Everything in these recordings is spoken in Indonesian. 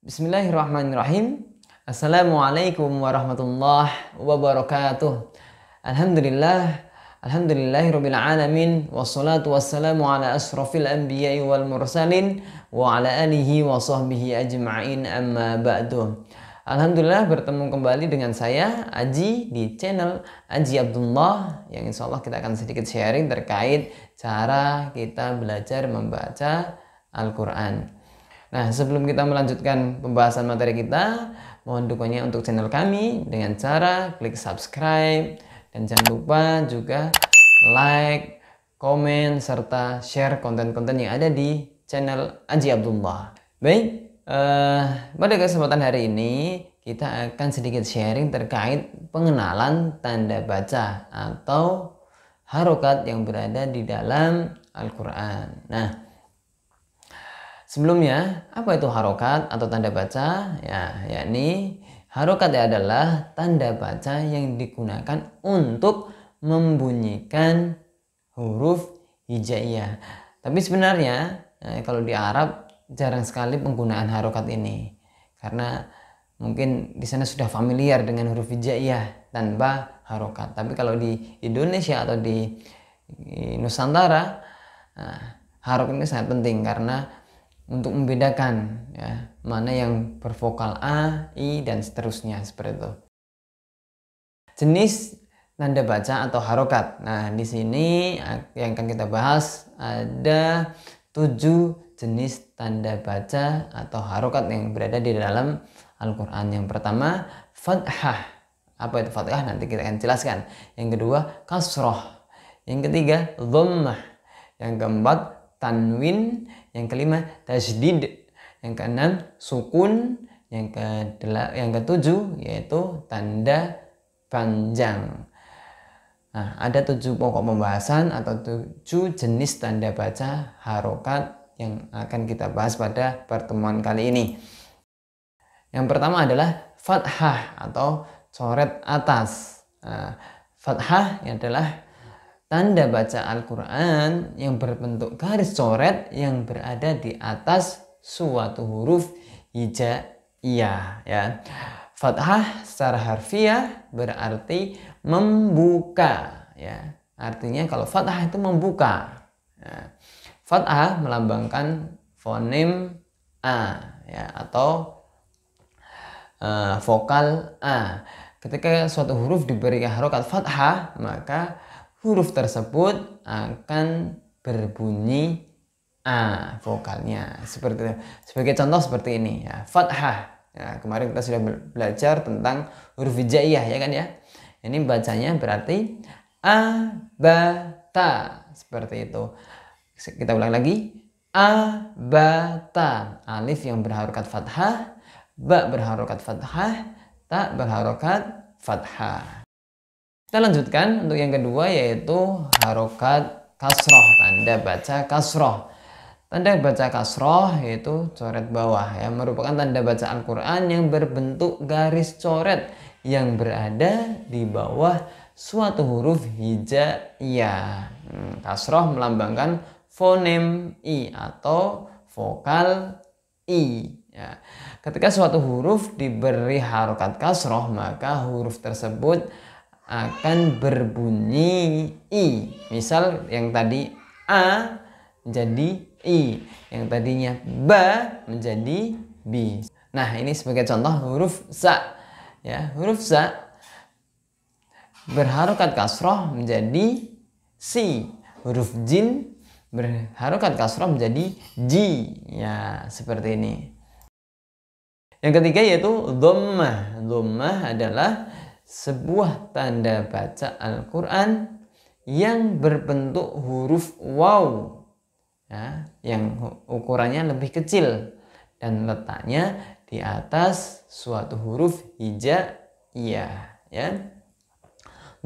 Bismillahirrahmanirrahim. Assalamualaikum warahmatullahi wabarakatuh. Alhamdulillahirabbil alamin, wassalatu wassalamu ala asrofil anbiya'i wal mursalin wa ala alihi wa sahbihi ajma'in, amma ba'du. Alhamdulillah bertemu kembali dengan saya Aji di channel Aji Abdullah, yang insya Allah kita akan sedikit sharing terkait cara kita belajar membaca Al-Quran. Nah, sebelum kita melanjutkan pembahasan materi kita, mohon dukungannya untuk channel kami dengan cara klik subscribe, dan jangan lupa juga like, komen, serta share konten-konten yang ada di channel Aji Abdullah. Baik, pada kesempatan hari ini kita akan sedikit sharing terkait pengenalan tanda baca atau harokat yang berada di dalam Al-Quran. Nah, sebelumnya, apa itu harokat atau tanda baca? Ya, yakni harokat adalah tanda baca yang digunakan untuk membunyikan huruf hijaiyah. Tapi sebenarnya kalau di Arab jarang sekali penggunaan harokat ini, karena mungkin di sana sudah familiar dengan huruf hijaiyah tanpa harokat. Tapi kalau di Indonesia atau di Nusantara, harokat ini sangat penting karena untuk membedakan ya, mana yang bervokal A, I, dan seterusnya seperti itu. Jenis tanda baca atau harokat. Nah, di sini yang akan kita bahas ada 7 jenis tanda baca atau harokat yang berada di dalam Al-Quran. Yang pertama, fathah. Apa itu fathah? Nanti kita akan jelaskan. Yang kedua, kasroh. Yang ketiga, dhammah. Yang keempat, tanwin. Yang kelima, tasydid. Yang keenam, sukun. Yang ketujuh yaitu tanda panjang. Nah, ada 7 pokok pembahasan atau 7 jenis tanda baca harokat yang akan kita bahas pada pertemuan kali ini. Yang pertama adalah fathah atau coret atas. Nah, fathah adalah tanda baca Al-Quran yang berbentuk garis coret yang berada di atas suatu huruf hijaiyah. Ya. Fathah secara harfiah berarti membuka. Ya. Artinya kalau fathah itu membuka. Ya. Fathah melambangkan fonem A, ya, atau vokal A. Ketika suatu huruf diberi harokat fathah, maka huruf tersebut akan berbunyi A vokalnya. Seperti itu. Sebagai contoh seperti ini ya, fathah. Ya, kemarin kita sudah belajar tentang huruf hijaiyah ya kan ya. Ini bacanya berarti A, ba, ta. Seperti itu. Kita ulang lagi. A, ba, ta. Alif yang berharokat fathah, ba berharokat fathah, ta berharokat fathah. Kita lanjutkan untuk yang kedua, yaitu harokat kasroh, tanda baca kasroh. Tanda baca kasroh yaitu coret bawah, ya, merupakan tanda baca Al-Quran yang berbentuk garis coret yang berada di bawah suatu huruf hijaiyah. Kasroh melambangkan fonem I atau vokal I. Ya. Ketika suatu huruf diberi harokat kasroh, maka huruf tersebut akan berbunyi I. Misal yang tadi A menjadi I, yang tadinya ba menjadi bi. Nah, ini sebagai contoh huruf za. Ya, huruf za berharokat kasroh menjadi si. Huruf jin berharokat kasroh menjadi ji. Ya, seperti ini. Yang ketiga yaitu dhammah. Dhammah adalah sebuah tanda baca Al-Quran yang berbentuk huruf waw, ya, yang ukurannya lebih kecil dan letaknya di atas suatu huruf hijaiyah. Ya.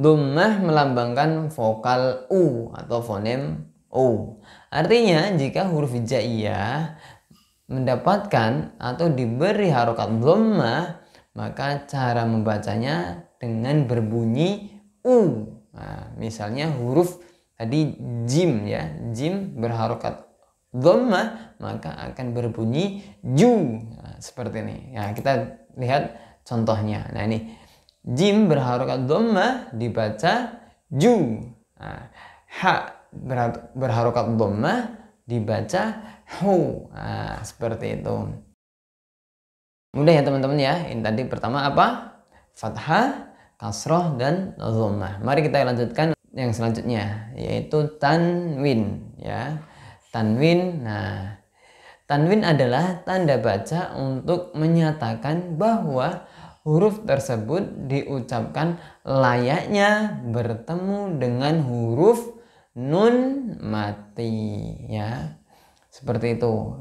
Dhammah melambangkan vokal U atau fonem U. Artinya jika huruf hijaiyah mendapatkan atau diberi harokat dhammah, maka cara membacanya dengan berbunyi U. Nah, misalnya huruf tadi jim, ya, jim berharokat dhammah maka akan berbunyi ju. Nah, seperti ini. Ya, kita lihat contohnya. Nah, ini jim berharokat dhammah dibaca ju. Nah, ha berharokat dhammah dibaca hu. Nah, seperti itu. Mudah ya teman-teman ya. Ini tadi pertama apa? Fathah, kasroh, dan dhammah. Mari kita lanjutkan yang selanjutnya, yaitu tanwin ya. Tanwin. Nah, tanwin adalah tanda baca untuk menyatakan bahwa huruf tersebut diucapkan layaknya bertemu dengan huruf nun mati ya. Seperti itu.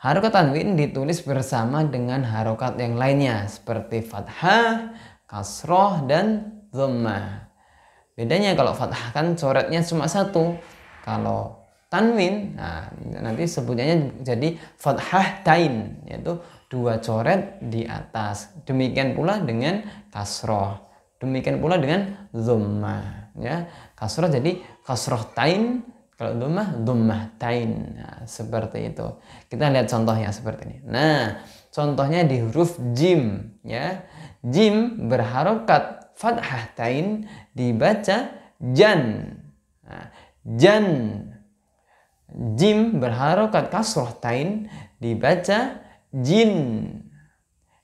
Harokat tanwin ditulis bersama dengan harokat yang lainnya seperti fathah, kasroh, dan dhammah. Bedanya kalau fathah kan coretnya cuma satu. Kalau tanwin, nah nanti sebutnya jadi fathah tain, yaitu dua coret di atas. Demikian pula dengan kasroh. Demikian pula dengan dhammah ya. Kasroh jadi kasroh tain. Kalau dhammah tain. Nah, seperti itu. Kita lihat contohnya seperti ini. Nah, contohnya di huruf jim ya. Jim berharokat fathah tain dibaca jan. Nah, jan. Jim berharokat kasroh tain dibaca jin.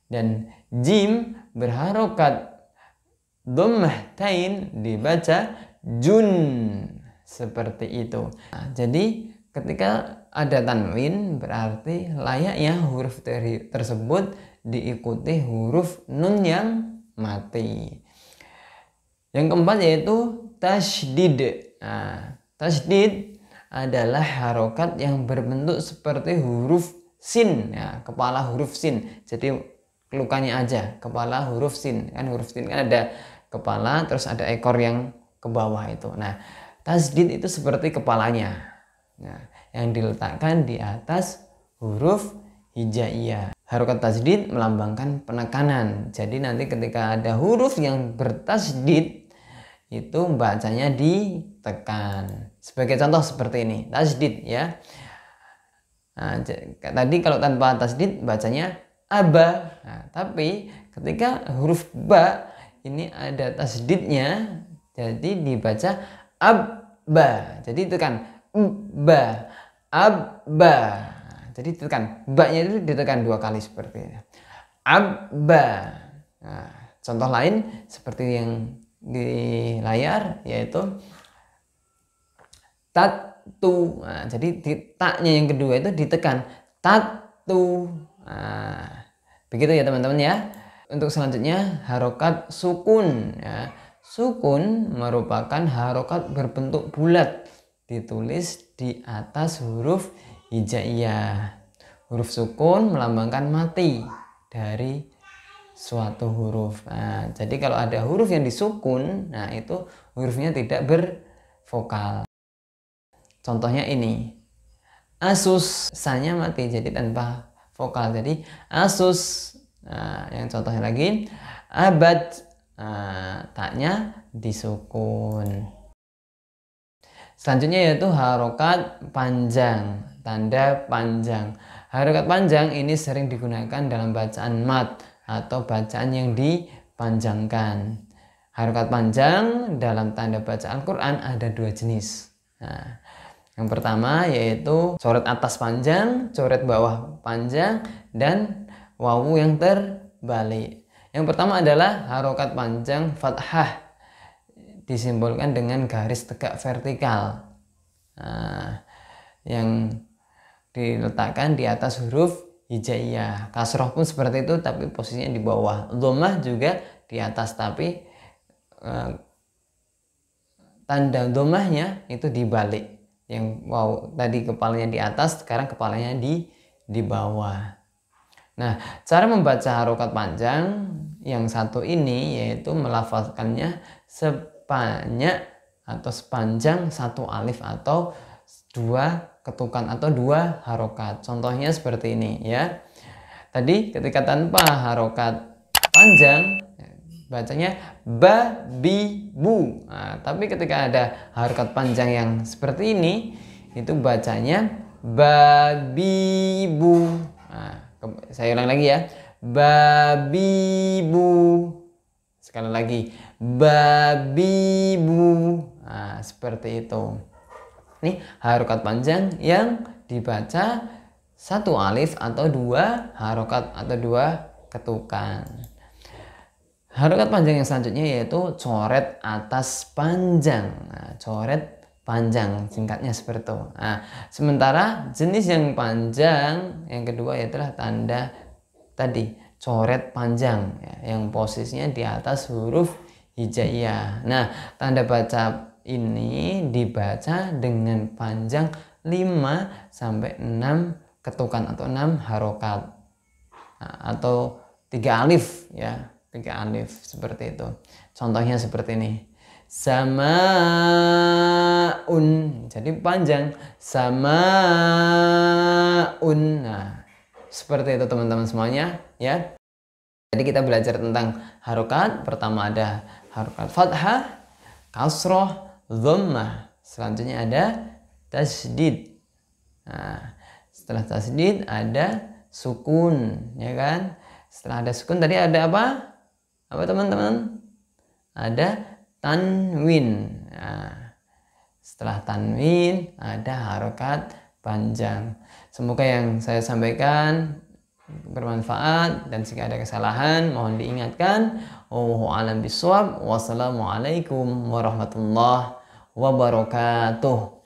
Dan jim berharokat dhammah tain dibaca jun. Seperti itu. Nah, jadi ketika ada tanwin berarti layaknya huruf tersebut diikuti huruf nun yang mati. Yang keempat yaitu tasydid. Nah, tasydid adalah harokat yang berbentuk seperti huruf sin ya, kepala huruf sin. Jadi kelukanya aja kepala huruf sin. Kan huruf sin kan ada kepala terus ada ekor yang ke bawah itu. Nah, tasydid itu seperti kepalanya, nah, yang diletakkan di atas huruf hijaiyah. Harokat tasydid melambangkan penekanan. Jadi nanti ketika ada huruf yang bertasydid itu bacanya ditekan. Sebagai contoh seperti ini, tasydid ya. Nah, tadi kalau tanpa tasydid bacanya aba. Nah, tapi ketika huruf ba ini ada tasydidnya, jadi dibaca abba. Jadi tekan ba, abba. Jadi tekan ba-nya itu ditekan dua kali seperti ini. Abba. Nah, contoh lain seperti yang di layar yaitu tatu. Nah, jadi taknya yang kedua itu ditekan tatu. Nah, begitu ya teman-teman ya. Untuk selanjutnya harokat sukun ya. Sukun merupakan harokat berbentuk bulat ditulis di atas huruf hijaiyah. Huruf sukun melambangkan mati dari suatu huruf. Nah, jadi kalau ada huruf yang disukun, nah itu hurufnya tidak bervokal. Contohnya ini. Asus, sanya mati jadi tanpa vokal. Jadi asus. Nah, yang contohnya lagi abad. Nah, taknya disukun. Selanjutnya yaitu harokat panjang, tanda panjang. Harokat panjang ini sering digunakan dalam bacaan mat atau bacaan yang dipanjangkan. Harokat panjang dalam tanda baca Al-Quran ada dua jenis. Nah, yang pertama yaitu coret atas panjang, coret bawah panjang, dan wawu yang terbalik. Yang pertama adalah harokat panjang fathah, disimbolkan dengan garis tegak vertikal. Nah, yang diletakkan di atas huruf hijaiyah. Kasroh pun seperti itu tapi posisinya di bawah. Dhammah juga di atas tapi tanda dhammahnya itu dibalik. Yang wow tadi kepalanya di atas, sekarang kepalanya di bawah. Nah, cara membaca harokat panjang yang satu ini yaitu melafazkannya sebanyak atau sepanjang satu alif atau dua ketukan atau dua harokat. Contohnya seperti ini ya. Tadi ketika tanpa harokat panjang bacanya ba, bi, bu. Nah, tapi ketika ada harokat panjang yang seperti ini itu bacanya babibu. Nah, saya ulang lagi ya, babibu. Sekali lagi, babibu. Nah, seperti itu. Ini harokat panjang yang dibaca satu alif atau dua harokat atau dua ketukan. Harokat panjang yang selanjutnya yaitu coret atas panjang. Nah, coret panjang, singkatnya seperti itu. Nah, sementara jenis yang panjang yang kedua yaitu tanda tadi coret panjang ya, yang posisinya di atas huruf hijaiyah. Nah, tanda baca ini dibaca dengan panjang 5 sampai 6 ketukan atau 6 harokat. Nah, atau 3 alif ya, 3 alif seperti itu. Contohnya seperti ini. Samaun. Jadi panjang. Samaun. Nah, seperti itu teman-teman semuanya ya. Jadi kita belajar tentang harokat. Pertama ada harokat fathah, kasroh, dhammah. Selanjutnya ada tasydid. Nah, setelah tasydid ada sukun, ya kan? Setelah ada sukun tadi ada apa? Apa teman-teman? Ada tanwin. Nah, setelah tanwin ada harokat panjang. Semoga yang saya sampaikan bermanfaat, dan jika ada kesalahan mohon diingatkan. Wallahu a'lam bishawab. Wassalamualaikum warahmatullahi wabarakatuh.